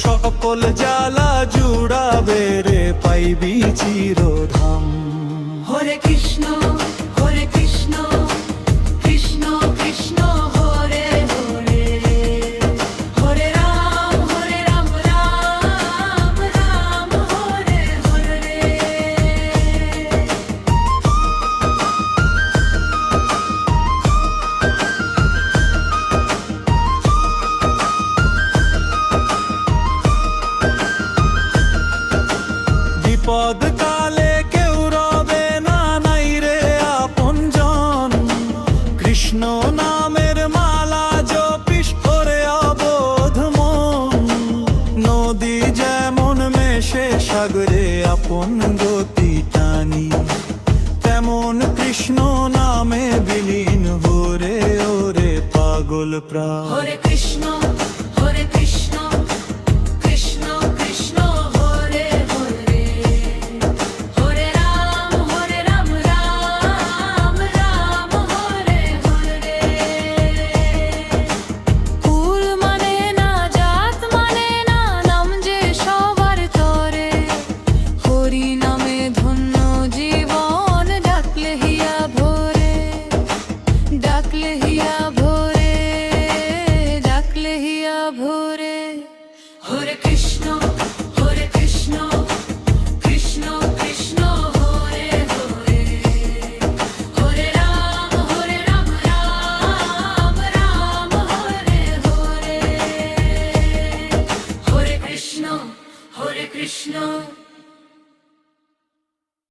সকল জ্বালা জুড়াবে রে, পাইবি চিরধাম। হরে কৃষ্ণ হরে কৃষ্ণ কৃষ্ণ কৃষ্ণ হরে হরে, হরে রাম রাম রাম হরে হরে। বিপদ কালে কেউ রবে না, নাই রে আপনজন। কৃষ্ণ নামের মালা জপিস করে অবোধ মন। নদী যেমন মেশে সাগরে আপন গতি টানি, তেমন কৃষ্ণ নামে বিলীন হরে ওরে পাগল প্রাণ। হরে কৃষ্ণ হরে কৃষ্ণ কৃষ্ণ কৃষ্ণ হরে হরে, হরে রাম রাম রাম হরে হরে। কুল মানে না জাত মানে না, নাম যে সবার তরে। হরি নামে ধন্য জীবন, ডাকলে হিয়া ভরে, ডাকলে হিয়া